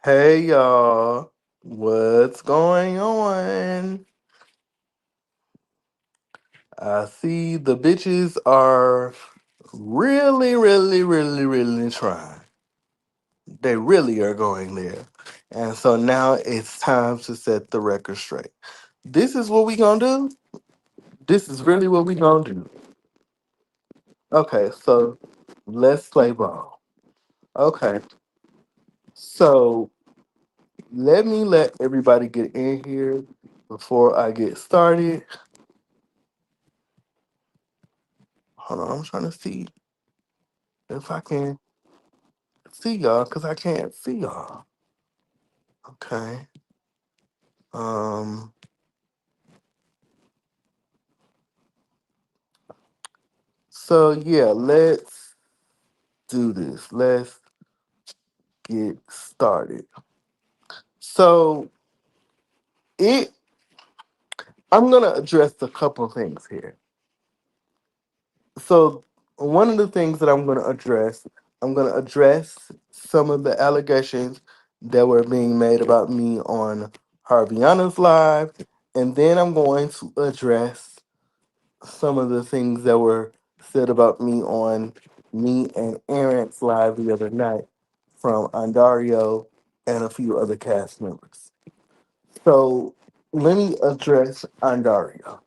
Hey y'all, what's going on? I see the bitches are really trying. They really are going there. And so now it's time to set the record straight. This is what we gonna do? This is really what we gonna do. Okay, so let's play ball. Okay, so let everybody get in here before I get started. Hold on, I'm trying to see if I can see y'all because I can't see y'all. Okay. Um. So yeah, let's do this. Let's get started. So it. I'm gonna address a couple things here. So one of the things that I'm gonna address some of the allegations that were being made about me on Harviana's live, and then I'm going to address some of the things that were said about me on me and Aaron's live the other night from Andario and a few other cast members. So let me address Andario.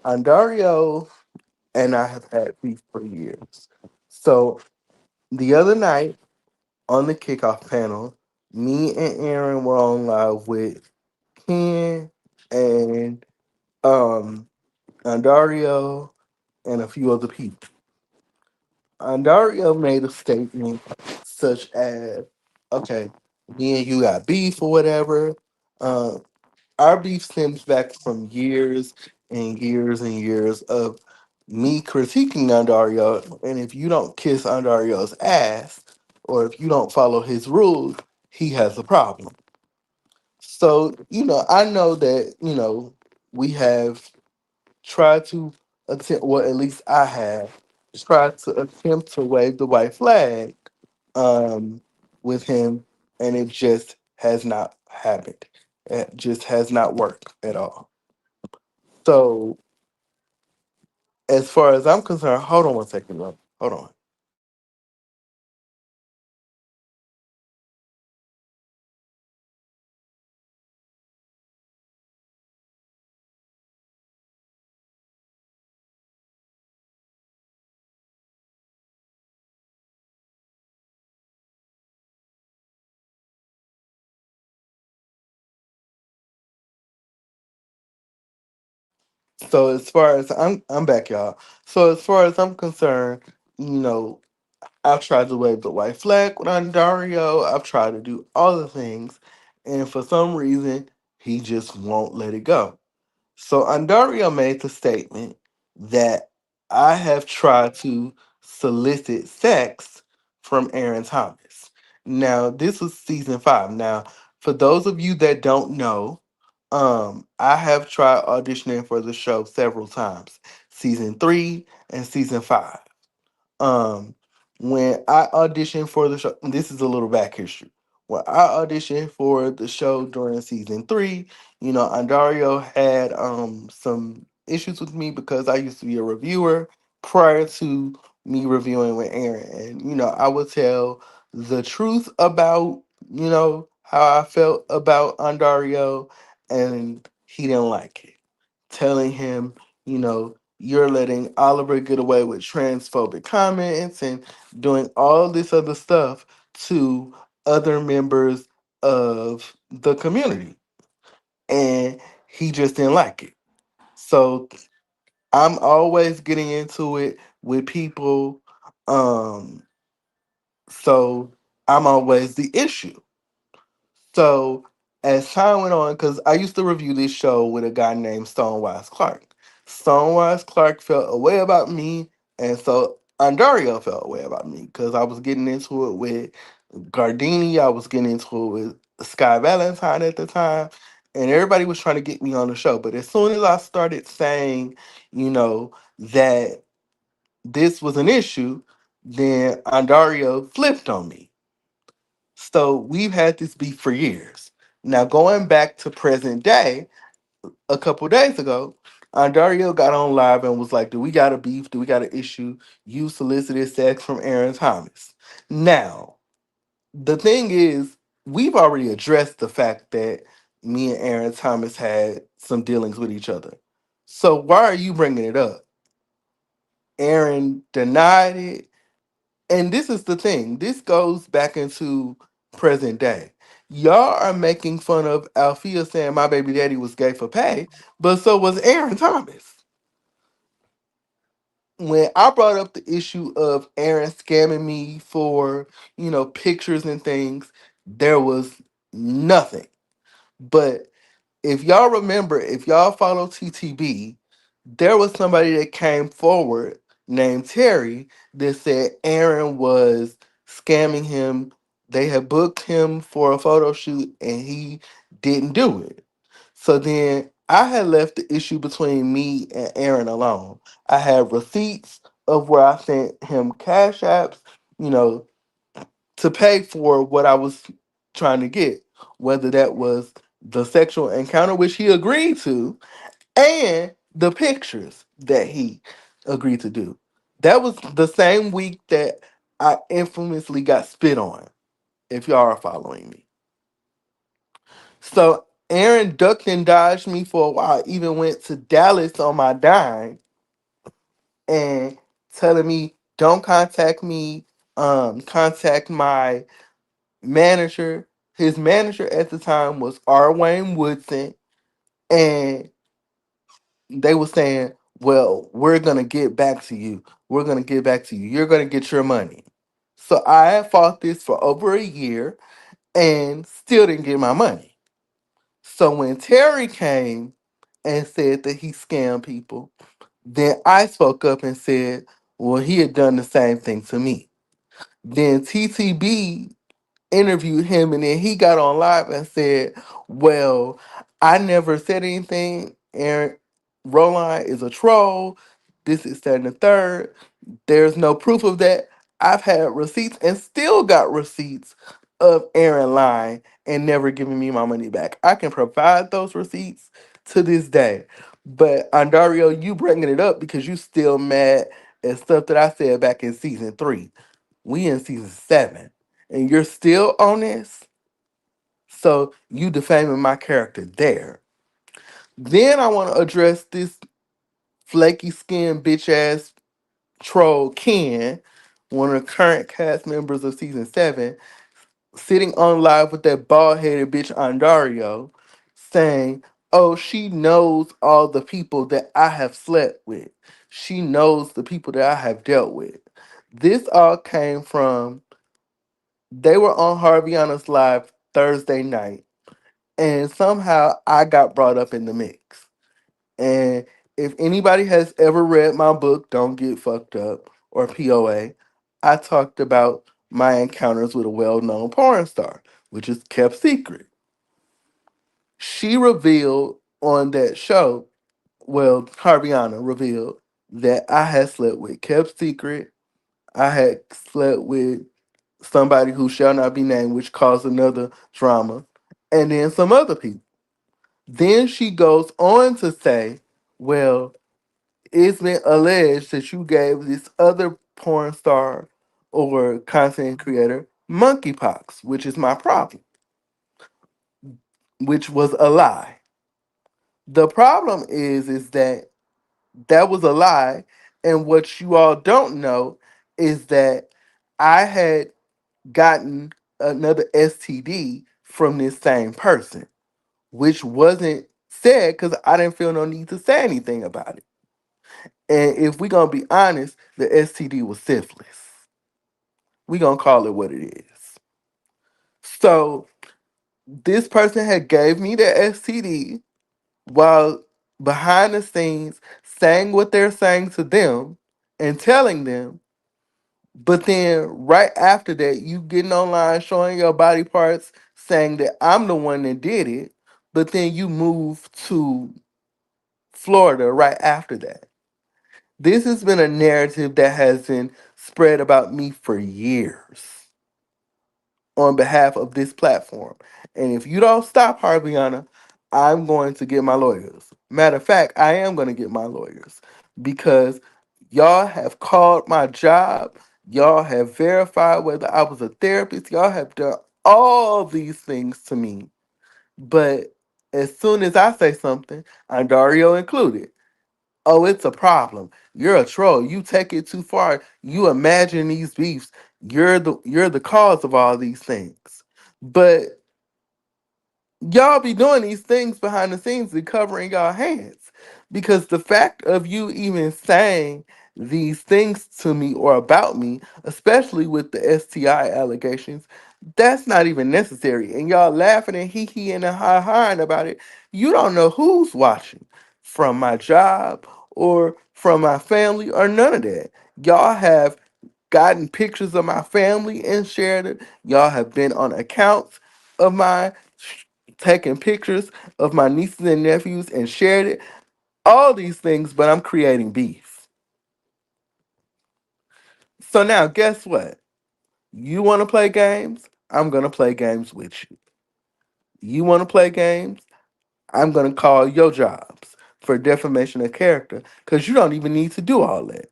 Andario and I have had beef for years. So the other night on the kickoff panel, me and Aaron were on live with Ken and Andario and a few other people. Dario made a statement such as, okay, me and you got beef or whatever. Uh, our beef stems back from years and years and years of me critiquing Andario. And if you don't kiss Andario's ass or if you don't follow his rules, he has a problem. So, I know that, we have tried to attempt, well, at least I have tried to attempt to wave the white flag um, with him, and it just has not happened. It just has not worked at all. So, as far as I'm concerned, hold on one second, love. Hold on. So, as far as I'm back, y'all. So, as far as I'm concerned, you know, I've tried to wave the white flag with Dario. I've tried to do all the things, and for some reason, he just won't let it go. So Andario made the statement that I have tried to solicit sex from Aaron Thomas. Now, this was season 5. Now, for those of you that don't know, I have tried auditioning for the show several times, season 3 and season 5. Um, when I auditioned for the show, this is a little back history. When I auditioned for the show during season 3, Andario had some issues with me because I used to be a reviewer prior to me reviewing with Aaron. And I would tell the truth about, how I felt about Andario, and he didn't like it. Telling him, you're letting Oliver get away with transphobic comments and doing all this other stuff to other members of the community. And he just didn't like it. So I'm always getting into it with people. Um, so I'm always the issue. So as time went on, because I used to review this show with a guy named Stonewise Clark. Stonewise Clark felt a way about me, and so Andario felt a way about me because I was getting into it with Gardini. I was getting into it with Sky Valentine at the time, and everybody was trying to get me on the show. But as soon as I started saying, that this was an issue, then Andario flipped on me. So we've had this beef for years. Now going back to present day, a couple days ago, Dario got on live and was like, "Do we got a beef? Do we got an issue? You solicited sex from Aaron Thomas." Now the thing is, we've already addressed the fact that me and Aaron Thomas had some dealings with each other. So why are you bringing it up? Aaron denied it. And this is the thing. This goes back into present day. Y'all are making fun of Althea saying my baby daddy was gay for pay, but so was Aaron Thomas. When I brought up the issue of Aaron scamming me for, pictures and things, there was nothing. But if y'all remember, if y'all follow TTB, there was somebody that came forward named Terry that said Aaron was scamming him. They had booked him for a photo shoot and he didn't do it. So then I had left the issue between me and Aaron alone. I had receipts of where I sent him cash apps, you know, to pay for what I was trying to get, whether that was the sexual encounter, which he agreed to, and the pictures that he agreed to do. That was the same week that I infamously got spit on, if y'all are following me. So Aaron ducked and dodged me for a while, even went to Dallas on my dime and telling me, don't contact me, contact my manager. His manager at the time was R. Wayne Woodson, and they were saying, "Well, we're gonna get back to you. We're gonna get back to you. You're gonna get your money." So I had fought this for over a year and still didn't get my money. So when Terry came and said that he scammed people, then I spoke up and said, "Well, he had done the same thing to me." Then TTB interviewed him and then he got on live and said, "Well, I never said anything. Aaron Roland is a troll. This is that and the third. There's no proof of that. I've had receipts and still got receipts of Aaron lying and never giving me my money back. I can provide those receipts to this day." But Andario, you bringing it up because you still mad at stuff that I said back in season 3. We in season 7 and you're still on this, so you defaming my character there. Then I want to address this flaky skin bitch ass troll Ken, one of the current cast members of season 7, sitting on live with that bald headed bitch Andario, saying, "Oh, she knows all the people that I have slept with. She knows the people that I have dealt with." This all came from, they were on Harviana's live Thursday night, and somehow I got brought up in the mix. And if anybody has ever read my book, Don't Get Fucked Up, or POA, I talked about my encounters with a well known porn star, which is kept secret. She revealed on that show, well, Harviana revealed that I had slept with Kept Secret. I had slept with somebody who shall not be named, which caused another drama, and then some other people. Then she goes on to say, "Well, it's been alleged that you gave this other porn star or content creator monkeypox, which is my problem," which was a lie. The problem is that that was a lie, and what you all don't know is that I had gotten another STD from this same person, which wasn't said because I didn't feel no need to say anything about it. And if we gonna be honest, the STD was syphilis. We gonna call it what it is. So this person had gave me the STD while behind the scenes saying what they're saying to them and telling them. But then right after that, you getting online showing your body parts, saying that I'm the one that did it. But then you move to Florida right after that. This has been a narrative that has been spread about me for years. on behalf of this platform. And if you don't stop, Harviana, I'm going to get my lawyers. Matter of fact, I am going to get my lawyers because y'all have called my job. Y'all have verified whether I was a therapist. Y'all have done all these things to me. But as soon as I say something, I'm Dario included. Oh, it's a problem. You're a troll. You take it too far. You imagine these beefs. You're the cause of all these things. But y'all be doing these things behind the scenes and covering y'all hands. Because the fact of you even saying these things to me or about me, especially with the STI allegations, that's not even necessary. And y'all laughing and hee hee and ha ha about it. You don't know who's watching from my job or from my family or none of that. Y'all have gotten pictures of my family and shared it. Y'all have been on accounts of mine, taking pictures of my nieces and nephews and shared it. All these things, but I'm creating beef. So now, guess what? You want to play games? I'm going to play games with you. You want to play games? I'm going to call your jobs for defamation of character because you don't even need to do all that.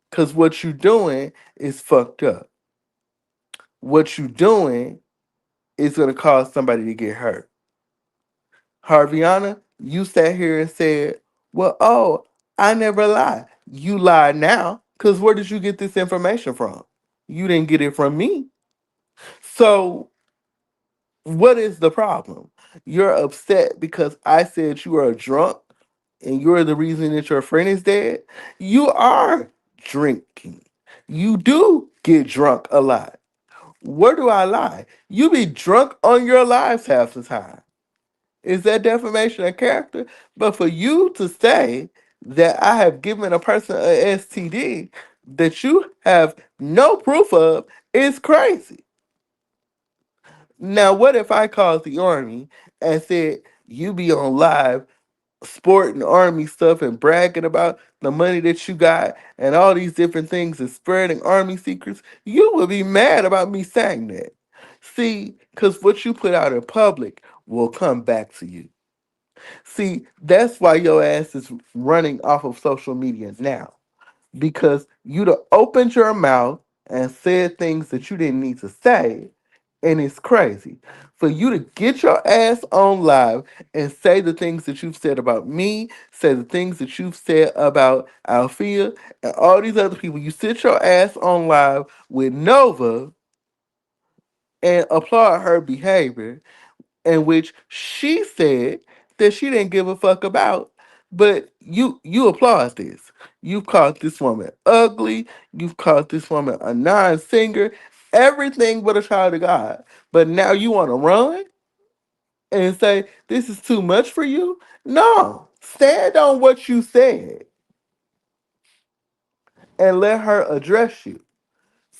Because what you're doing is fucked up. What you're doing is going to cause somebody to get hurt. Harviana, you sat here and said, well, oh, I never lie. You lie now because where did you get this information from? You didn't get it from me. So, what is the problem? You're upset because I said you are a drunk and you're the reason that your friend is dead. You are drinking. You do get drunk a lot. Where do I lie? You be drunk on your lives half the time. Is that defamation of character? But for you to say that I have given a person a STD that you have no proof of is crazy. Now, what if I called the army and said, you be on live sporting army stuff and bragging about the money that you got and all these different things and spreading army secrets? You would be mad about me saying that. See, because what you put out in public will come back to you. See, that's why your ass is running off of social media now. Because you'd have opened your mouth and said things that you didn't need to say. And it's crazy. For you to get your ass on live and say the things that you've said about me, say the things that you've said about Althea and all these other people. You sit your ass on live with Nova and applaud her behavior in which she said that she didn't give a fuck about. But you applaud this. You've called this woman ugly. You've called this woman a non-singer. Everything but a child of God. But now you want to run and say this is too much for you? No. Stand on what you said and let her address you.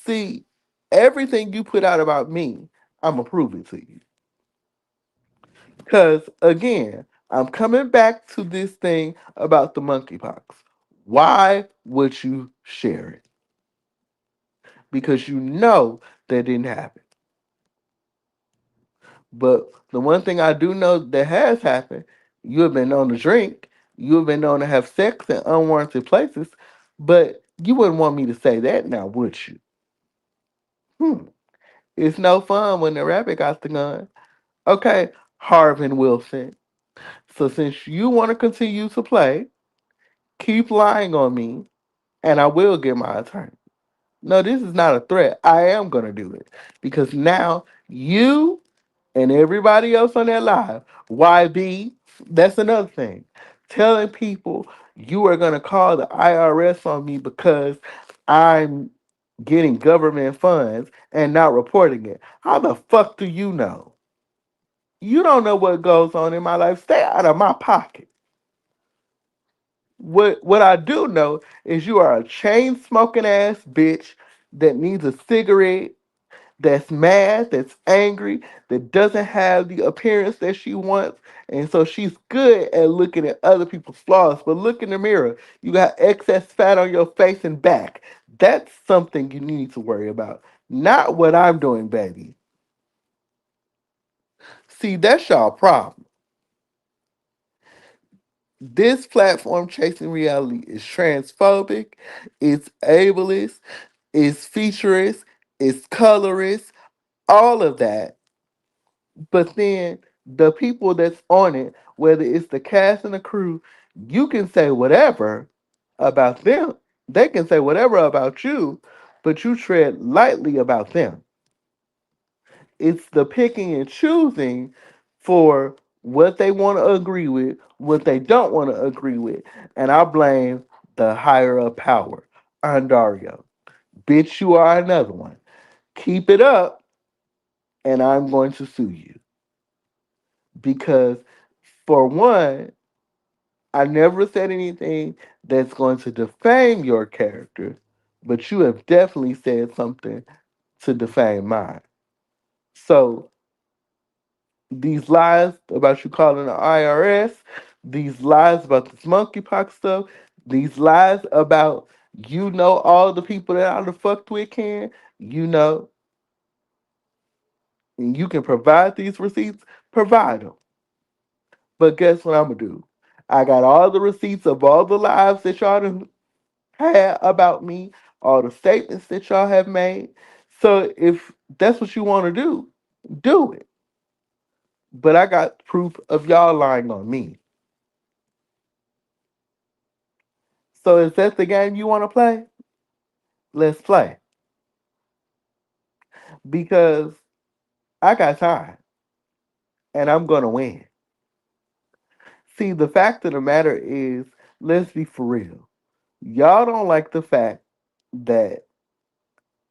See, everything you put out about me, I'm going to prove it to you. Because again, I'm coming back to this thing about the monkeypox. Why would you share it? Because you know that didn't happen. But the one thing I do know that has happened, you have been known to drink, you have been known to have sex in unwarranted places, but you wouldn't want me to say that now, would you? Hmm. It's no fun when the rabbit got the gun. Okay, Harvin Wilson. So since you want to continue to play, keep lying on me, and I will get my attorney. No, this is not a threat. I am going to do it because now you and everybody else on that live, YB, that's another thing. Telling people you are going to call the IRS on me because I'm getting government funds and not reporting it. How the fuck do you know? You don't know what goes on in my life. Stay out of my pocket. What I do know is you are a chain smoking ass bitch that needs a cigarette, that's mad, that's angry, that doesn't have the appearance that she wants. And so she's good at looking at other people's flaws. But look in the mirror. You got excess fat on your face and back. That's something you need to worry about. not what I'm doing, baby. See, that's y'all problem. This platform, Chasing Reality, is transphobic, it's ableist, it's featurist, it's colorist, all of that. But then the people that's on it, whether it's the cast and the crew, you can say whatever about them. They can say whatever about you, but you tread lightly about them. It's the picking and choosing for what they want to agree with, what they don't want to agree with. And I blame the higher up power, Andario. Bitch, you are another one. Keep it up, and I'm going to sue you. Because, for one, I never said anything that's going to defame your character, but you have definitely said something to defame mine. So these lies about you calling the IRS, these lies about this monkeypox stuff, these lies about all the people that I done fucked with can, you know, and you can provide these receipts, provide them. But guess what I'm gonna do? I got all the receipts of all the lies that y'all done had about me, all the statements that y'all have made. So if that's what you want to do it. But I got proof of y'all lying on me. So is that the game you want to play? Let's play. Because I got time and I'm going to win. See, the fact of the matter is, let's be for real. Y'all don't like the fact that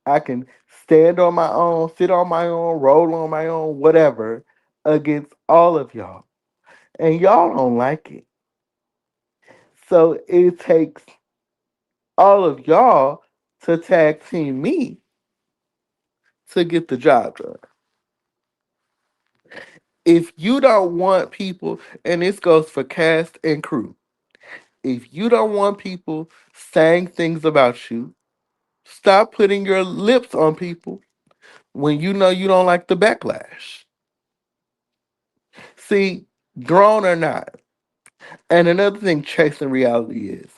I can stand on my own, sit on my own, roll on my own, whatever, against all of y'all. And y'all don't like it. So it takes all of y'all to tag team me to get the job done. If you don't want people, and this goes for cast and crew, if you don't want people saying things about you, stop putting your lips on people when you know you don't like the backlash. See, grown or not. And another thing chasing reality is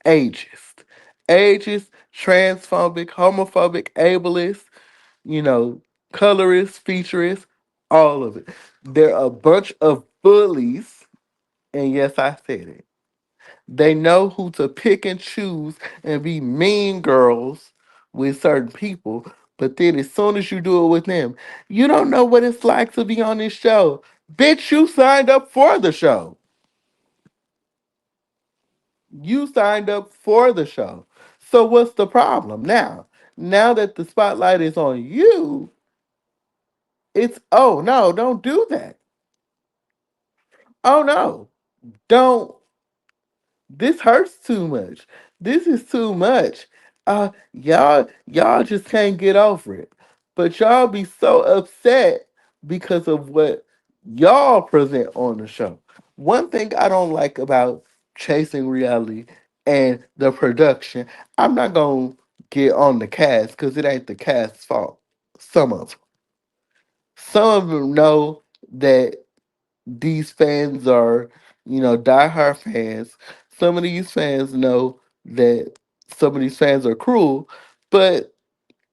ageist. Ageist, transphobic, homophobic, ableist, you know, colorist, featurist, all of it. They're a bunch of bullies, and yes, I said it. They know who to pick and choose and be mean girls with certain people, but then as soon as you do it with them, you don't know what it's like to be on this show. Bitch, you signed up for the show. You signed up for the show. So what's the problem now? Now that the spotlight is on you, it's oh no, don't do that. Oh no, don't. This hurts too much. This is too much. Y'all just can't get over it. But y'all be so upset because of what y'all present on the show. One thing I don't like about Chasing Reality and the production, I'm not gonna get on the cast because it ain't the cast's fault. Some of them. Some of them know that these fans are, diehard fans. Some of these fans know that some of these fans are cruel. But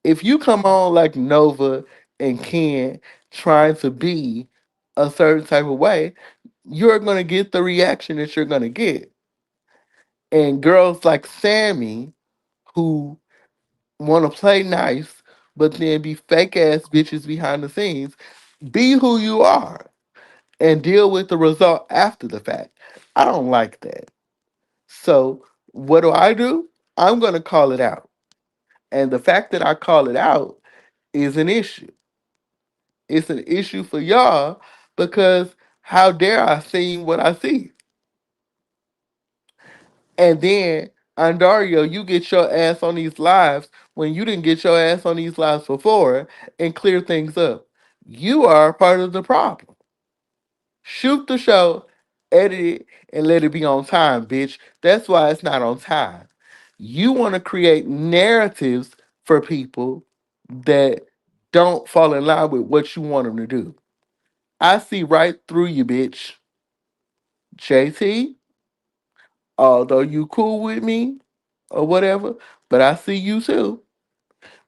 if you come on like Nova and Ken trying to be a certain type of way, you're going to get the reaction that you're going to get. And girls like Sammy, who want to play nice, but then be fake ass bitches behind the scenes, be who you are and deal with the result after the fact. I don't like that. So what do? I'm going to call it out. And the fact that I call it out is an issue. It's an issue for y'all because how dare I see what I see? And then, Andario, you get your ass on these lives when you didn't get your ass on these lives before and clear things up. You are part of the problem. Shoot the show, edit it, and let it be on time, bitch. That's why it's not on time. You want to create narratives for people that don't fall in line with what you want them to do. I see right through you, bitch. JT, although you cool with me or whatever, but I see you too.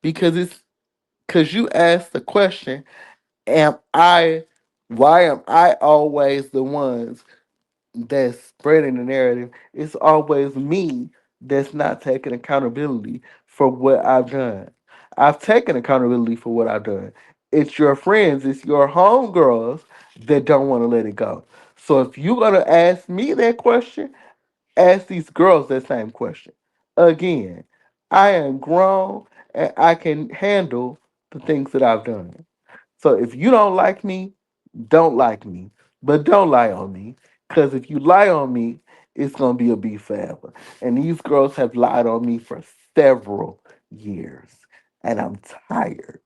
Because you asked the question, am I why am I always the ones that's spreading the narrative? It's always me that's not taking accountability for what I've done. I've taken accountability for what I've done. It's your friends, it's your homegirls that don't want to let it go. So if you're gonna ask me that question, ask these girls that same question. Again, I am grown and I can handle the things that I've done. So if you don't like me, don't like me. But don't lie on me. Because if you lie on me, it's going to be a beef forever. And these girls have lied on me for several years. And I'm tired.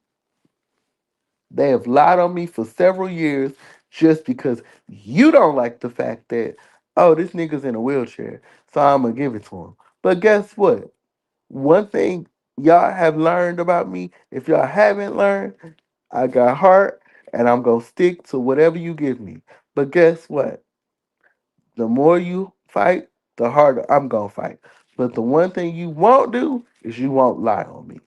They have lied on me for several years just because you don't like the fact that, oh, this nigga's in a wheelchair. So I'm going to give it to him. But guess what? One thing y'all have learned about me, if y'all haven't learned, I got heart and I'm going to stick to whatever you give me. But guess what? The more you fight, the harder I'm going to fight. But the one thing you won't do is you won't lie on me.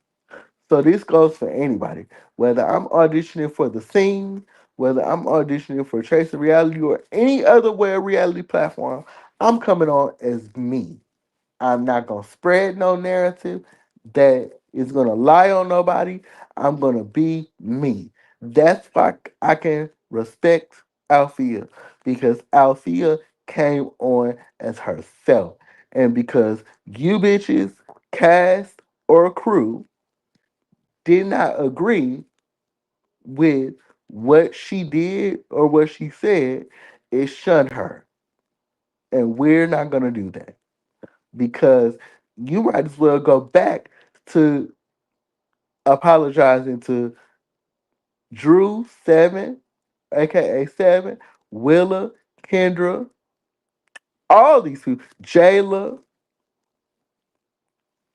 So this goes for anybody, whether I'm auditioning for The Scene, whether I'm auditioning for Trace of Reality or any other web reality platform, I'm coming on as me. I'm not gonna spread no narrative that is gonna lie on nobody. I'm gonna be me. That's why I can respect Althea because Althea came on as herself, and because you bitches, cast or crew, did not agree with what she did or what she said, it shunned her, and we're not gonna do that. Because you might as well go back to apologizing to Drew Seven, aka Seven, Willa, Kendra, all these people, Jayla,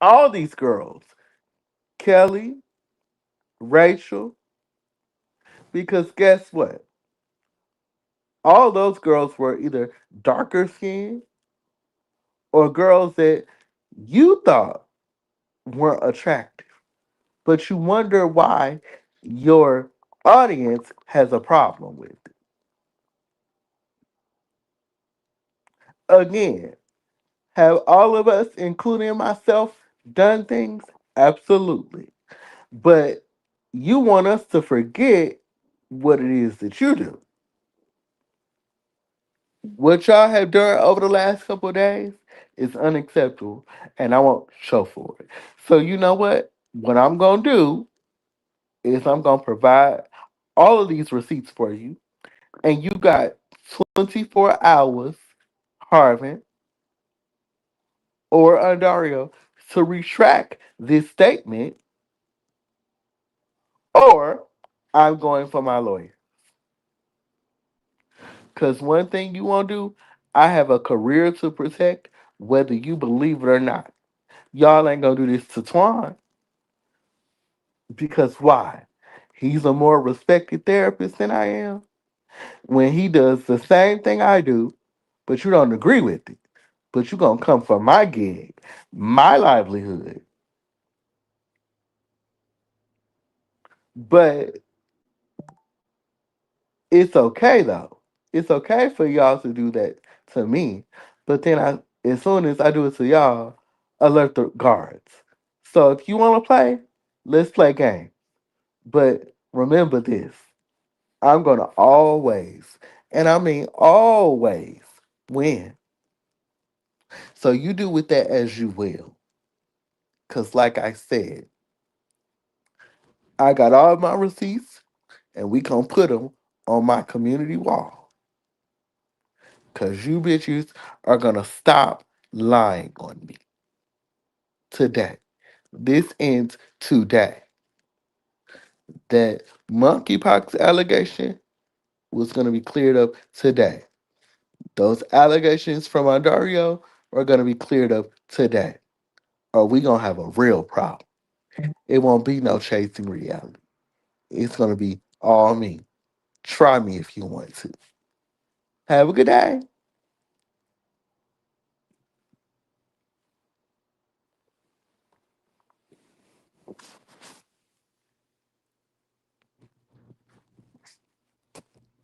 all these girls, Kelly, Rachel, because guess what? All those girls were either darker skinned or girls that you thought weren't attractive, but you wonder why your audience has a problem with it. Again, have all of us, including myself, done things? Absolutely. But you want us to forget what it is that you do. What y'all have done over the last couple of days is unacceptable, and I won't show for it. So you know what? What I'm gonna do is I'm gonna provide all of these receipts for you, and you got 24 hours, Harvin or Dario, to retract this statement, or I'm going for my lawyer. Because one thing you won't do, I have a career to protect, whether you believe it or not. Y'all ain't gonna do this to Twan. Because why? He's a more respected therapist than I am. When he does the same thing I do, but you don't agree with it. But you gonna come for my gig, my livelihood. But it's okay though. It's okay for y'all to do that to me. But then as soon as I do it to y'all, alert the guards. So if you wanna play, let's play game. But remember this. I'm gonna always, and I mean always, win. So you do with that as you will. Cause like I said, I got all my receipts and we gonna put them on my community wall. Cause you bitches are gonna stop lying on me today. This ends today. That monkeypox allegation was gonna be cleared up today. Those allegations from Ontario are gonna be cleared up today. Or we gonna have a real problem. It won't be no chasing reality. It's gonna be all me. Try me if you want to. Have a good day.